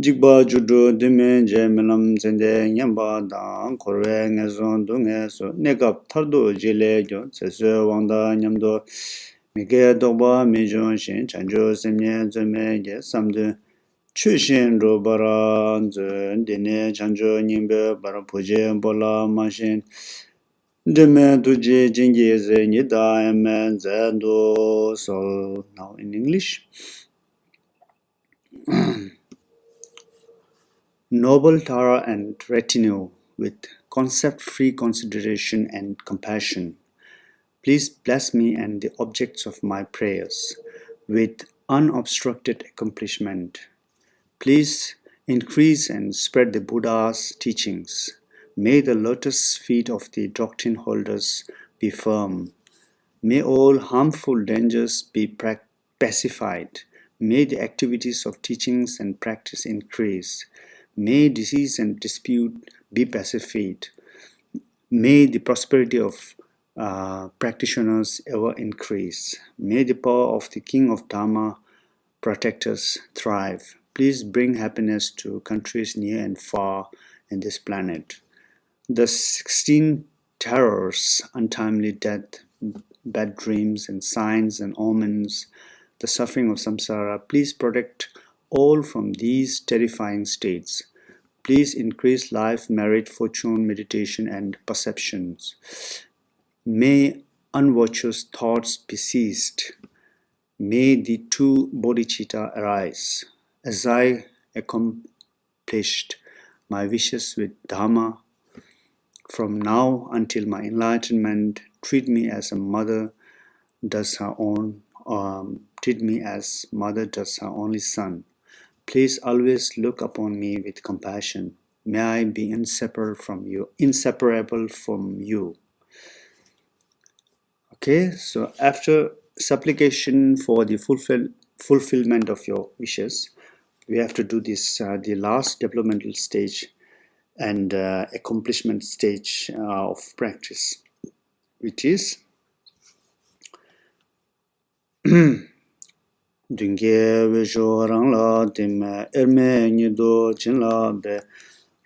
Jigba judo dime je melam zende nyamba dan korwe ngezon du ngeso negap tardo jile jo seso wangda nyamdo mige dogba mejon shin chanjo semye zome ge samde chushin ro bara zon dine chanjo nyimbe bara puje bola mashin dime duje jingi ze nida emen zendo sol. Now in English. Noble Tara and retinue, with concept-free consideration and compassion, please bless me and the objects of my prayers with unobstructed accomplishment. Please increase and spread the Buddha's teachings. May the lotus feet of the doctrine holders be firm. May all harmful dangers be pacified. May the activities of teachings and practice increase. May disease and dispute be pacified. May the prosperity of practitioners ever increase. May the power of the King of Dharma protect us thrive. Please bring happiness to countries near and far in this planet. The 16 terrors, untimely death, bad dreams and signs and omens, the suffering of samsara, please protect all from these terrifying states. Please increase life, merit, fortune, meditation, and perceptions. May unvirtuous thoughts be ceased. May the two bodhicitta arise. As I accomplished my wishes with Dhamma, from now until my enlightenment, treat me as a mother does her own, treat me as mother does her only son. Please always look upon me with compassion. May I be inseparable from you. Okay, so after supplication for the fulfillment of your wishes, we have to do this, the last developmental stage and accomplishment stage of practice, which is Dungye Visho Rangla Dime Erme Nido Jinla Be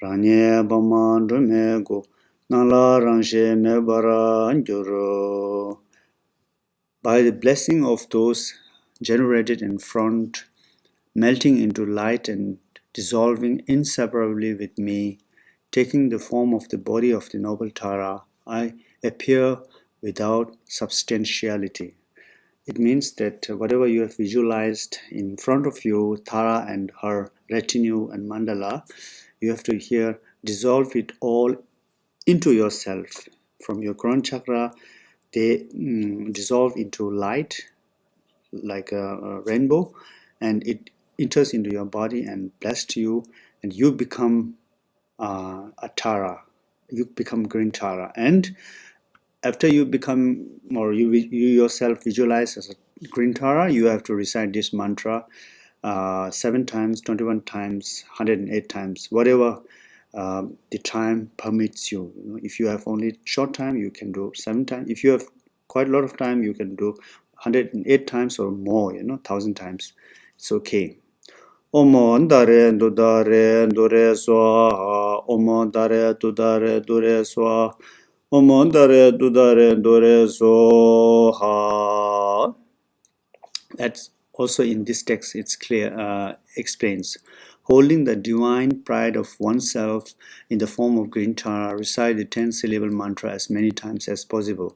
Ranye Bama Drume Go Nala Rangshe Mebara Njuro. By the blessing of those generated in front, melting into light and dissolving inseparably with me, taking the form of the body of the noble Tara, I appear without substantiality. It means that whatever you have visualized in front of you, Tara and her retinue and mandala, you have to here dissolve it all into yourself. From your crown chakra, they dissolve into light like a rainbow, and it enters into your body and blessed you, and you become a Tara. You become green Tara, and after you become, or you yourself visualize as a green Tara, you have to recite this mantra 7 times, 21 times, 108 times, whatever the time permits you. If you have only short time, you can do 7 times. If you have quite a lot of time, you can do 108 times or more, 1,000 times. It's okay. Omo dare dudare dure swa, Omo dare dudare dure swa, Omo dare dudare dure soha. That's also in this text, it's clear, explains. Holding the divine pride of oneself in the form of green Tara, recite the 10-syllable mantra as many times as possible.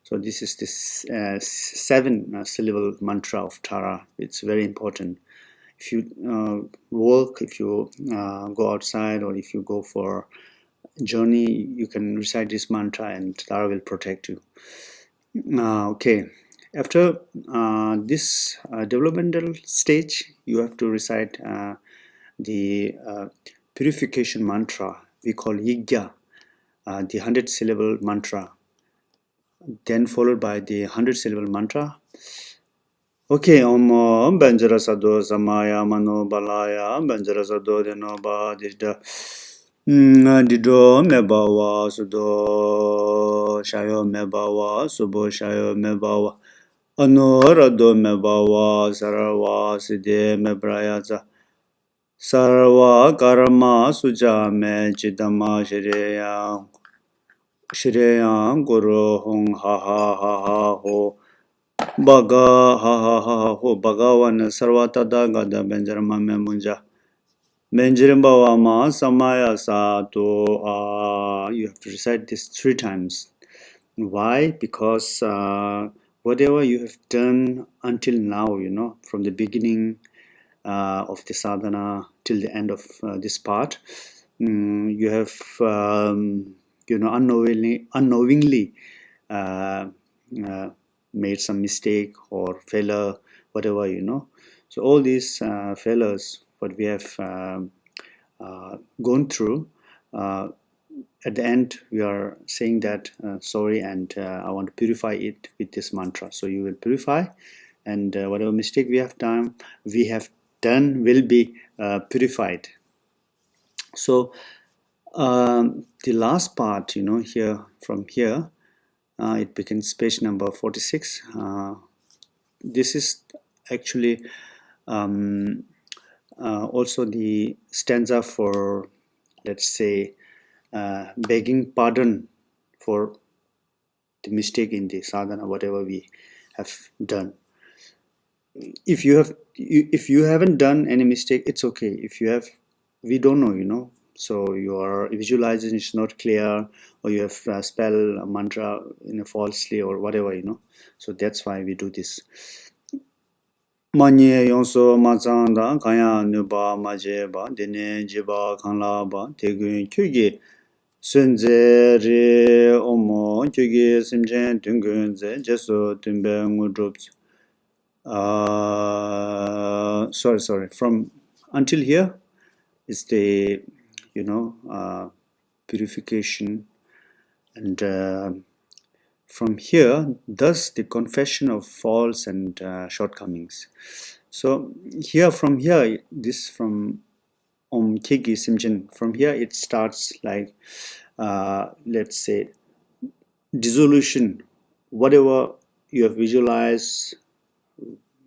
So this is this 7-syllable mantra of Tara. It's very important. If you work, if you go outside, or if you go for a journey, you can recite this mantra and Tara will protect you. Okay. After this developmental stage, you have to recite the purification mantra we call Yigya, the 100-syllable mantra, then followed by the 100-syllable mantra. Okay, Om Banjara Sado Samaya Mano Balaya Banjara Sado Deno Ba Dida Dido Mebawa Sudo Shayo Mebawa Subo Shayo Mebawa Anorado Mebawa Sarawa Side Mebrayaza Sarva Karma Sujame Chidama Shireyang Guru Hong Ha Ha Ha Ha Ho Baga ha ha ha ha ho Bhagavan Sarvata Gada Benjarama Memunja Benjirimbawa Ma Samaya Sato. You have to recite this 3 times. Why? Because whatever you have done until now, from the beginning of the sadhana till the end of this part, you have unknowingly uh, made some mistake or failure, whatever. So all these failures what we have gone through, at the end we are saying that sorry, and I want to purify it with this mantra. So you will purify, and whatever mistake we have done will be purified. So the last part, here, from here, it begins page number 46. This is actually also the stanza for, let's say, begging pardon for the mistake in the sadhana, whatever we have done. If you haven't done any mistake, it's okay. If you have, we don't know, so your visualization is not clear, or you have spelled a mantra falsely or whatever, so that's why we do this. Manye yonso mazanda kaya nuba majeba dene jiba kanlaba tegun kyugi sunze re omo kyugi simjen dungunze jeso dunbe ngudrubs. Sorry. From until here is the purification, and from here thus the confession of faults and shortcomings. So from here, this from Kegi Simjin, from here it starts like, let's say, dissolution. Whatever you have visualized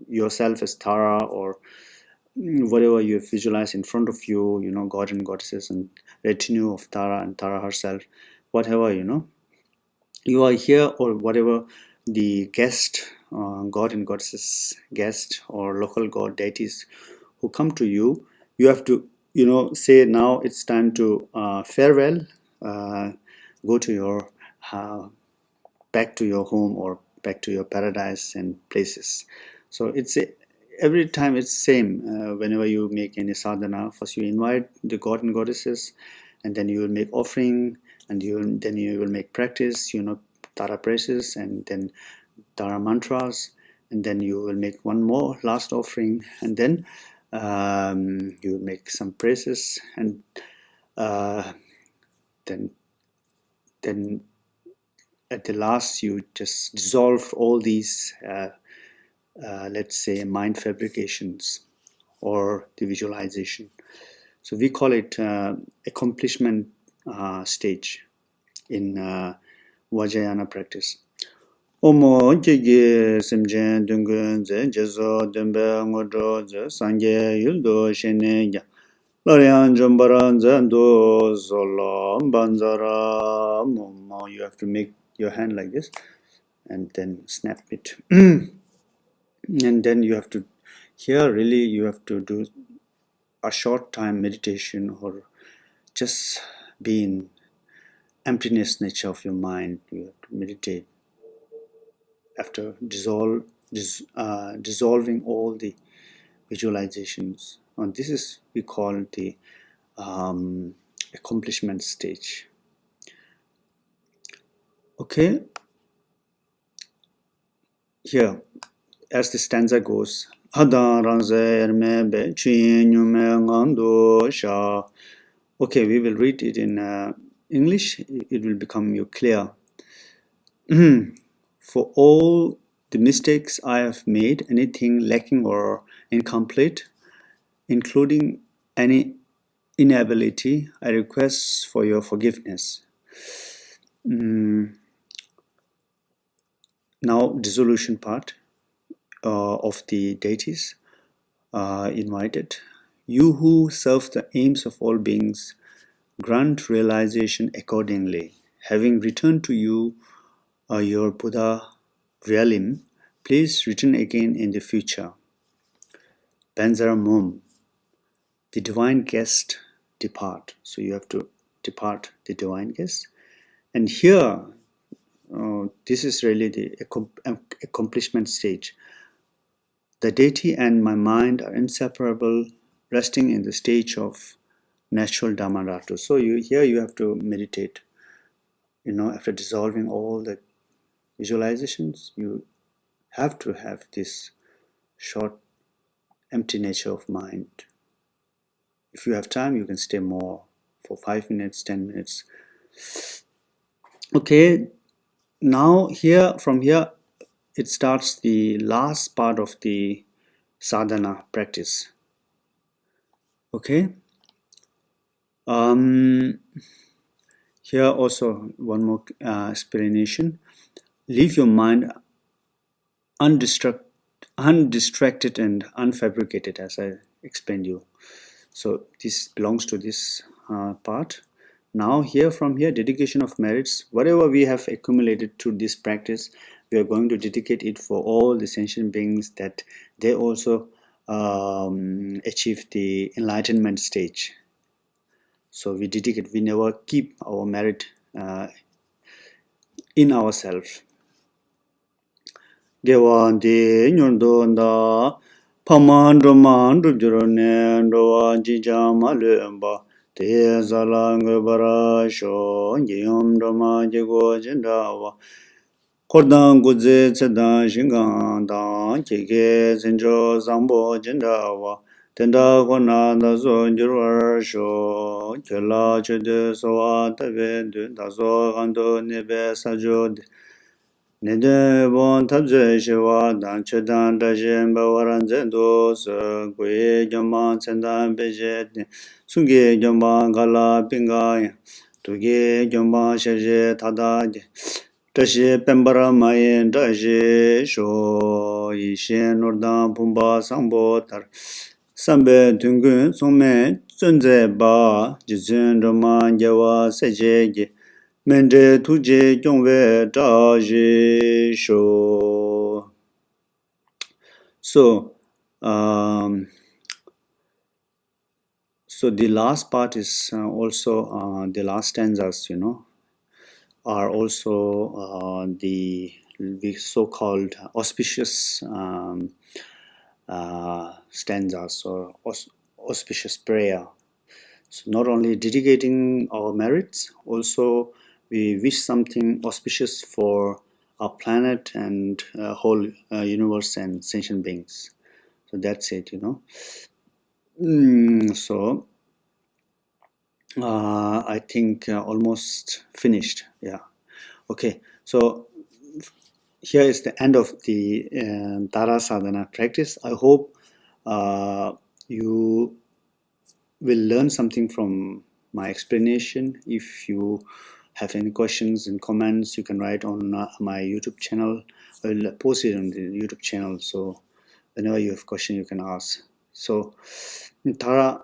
yourself as Tara, or whatever you have visualized in front of you, God and goddesses and retinue of Tara and Tara herself, whatever, you are here, or whatever the guest, God and goddesses guest or local god deities who come to you, you have to say, now it's time to farewell, go to your back to your home or back to your paradise and places. So every time it's same. Whenever you make any sadhana, first you invite the god and goddesses, and then you will make offering, and then you will make practice, Tara praises, and then Tara mantras, and then you will make one more last offering, and then you will make some praises, and then at the last you just dissolve all these let's say mind fabrications or the visualization. So we call it accomplishment stage in Vajrayana practice. Omo jige simjen dungun ze jezo dunbe ngodro ze sangye yuldo shene ya larian jombaran zendo zolo banzara momo. You have to make your hand like this and then snap it. And then you have to, here really you have to do a short time meditation, or just be in emptiness nature of your mind. You have to meditate after dissolving all the visualizations, and this is we call the accomplishment stage. Okay, here as the stanza goes, okay, we will read it in English. It will become you clear. For all the mistakes I have made, anything lacking or incomplete, including any inability, I request for your forgiveness. Now, dissolution part of the deities invited. You who serve the aims of all beings, grant realization accordingly. Having returned to you your Buddha realm, please return again in the future. Banzara Mum, the divine guest depart. So you have to depart the divine guest. And here, this is really the accomplishment stage. The deity and my mind are inseparable, resting in the stage of natural Dhammaratu. So here you have to meditate. After dissolving all the visualizations, you have to have this short empty nature of mind. If you have time, you can stay more for 5 minutes, 10 minutes. Okay, now from here it starts the last part of the sadhana practice. Okay, here also one more explanation. Leave your mind undistracted and unfabricated, as I explained you. So this belongs to this part. Now from here, dedication of merits, whatever we have accumulated through this practice, we are going to dedicate it for all the sentient beings, that they also achieve the enlightenment stage. So we dedicate, we never keep our merit in ourselves. Gewandi nyundo nda Pamandro mandro jurone ndo jijama lemba te zalang bara sho yom do ma jego jindawa Kordang guze tsedan shingang dang keke zinjo zambo jindawa Tenda kona da zo njurwar sho Kela chede sowa tabe du da zo gando nebe sajo Nede bon tabze shiwa dan chedan da jemba waran zendo se Kwe gyomba tsendan beje sunge gyomba gala pinga Tuge gyomba sheje tada Tashi pembara mayen tashi sho Yishen nordan pumba sangbo tar Sambe tungun songme zunze ba Jizun roma gyawa seje ge Mende tuje gyongwe tashi sho. So, so the last part is also the last stanzas, are also the so-called auspicious stanzas or auspicious prayer. So not only dedicating our merits, also we wish something auspicious for our planet and whole universe and sentient beings. So that's it, So I think almost finished. Yeah. Okay. So here is the end of the Tara Sadhana practice. I hope you will learn something from my explanation. If you have any questions and comments, you can write on my YouTube channel. I will post it on the YouTube channel. So whenever you have question, you can ask. So Tara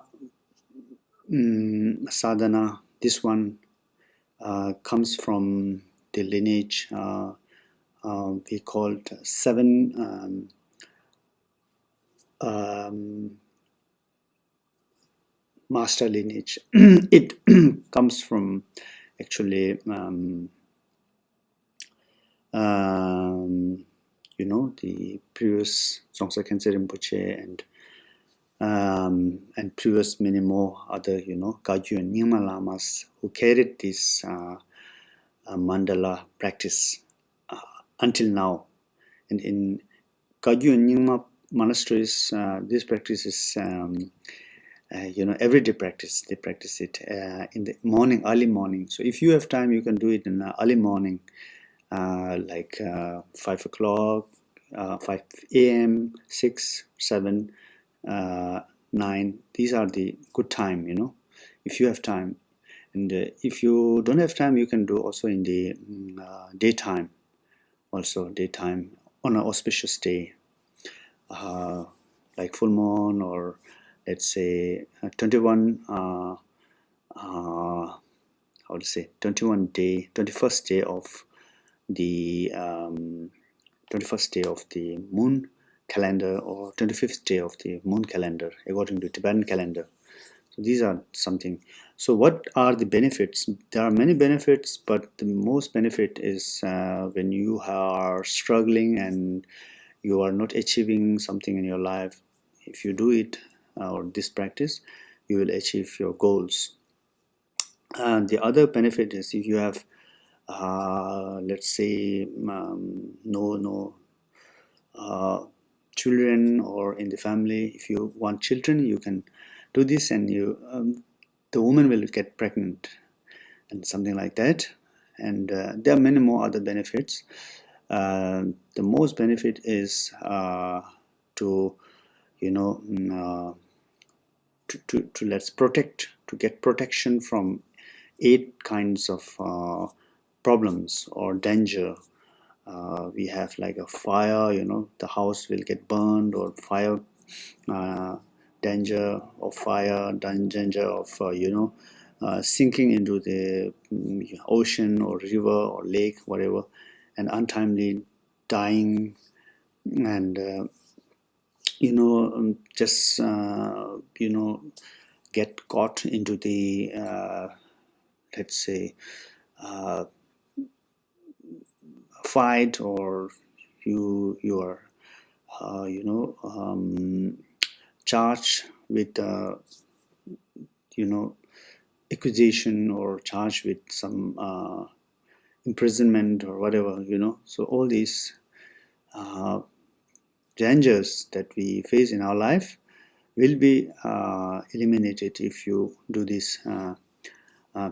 Sadhana, this one comes from the lineage we called seven master lineage. It comes from actually the previous Dzongsa Khyentse Rinpoche and previous many more other Kagyu and Nyingma lamas who carried this mandala practice until now. And in Kagyu and Nyingma monasteries, this practice is everyday practice. They practice it in the morning, early morning. So if you have time, you can do it in early morning, like 5 o'clock, 5 a.m., 6, 7, 9. These are the good time, if you have time. And if you don't have time, you can do also in the daytime, on an auspicious day, like full moon, or let's say 21 21st day of the 21st day of the moon calendar, or 25th day of the moon calendar according to Tibetan calendar. So these are something. So what are the benefits? There are many benefits, but the most benefit is when you are struggling and you are not achieving something in your life. If you do it or this practice, you will achieve your goals. And the other benefit is if you have let's say no children, or in the family, if you want children, you can do this, and the woman will get pregnant and something like that. And there are many more other benefits. The most benefit is to let's get protection from 8 kinds of problems or danger. We have like a fire, the house will get burned, or fire, danger of fire, danger of sinking into the ocean or river or lake, whatever, and untimely dying, and just get caught into the let's say fight, or you are charged with accusation or charged with some imprisonment or whatever. So all these uh, dangers that we face in our life will be eliminated if you do this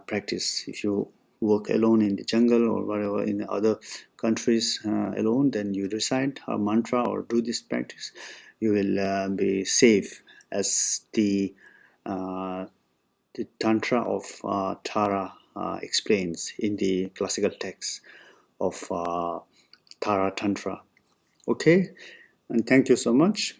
practice. If you work alone in the jungle or whatever in other countries alone, then you recite a mantra or do this practice, you will be safe, as the Tantra of Tara explains in the classical text of Tara Tantra. Okay, and thank you so much.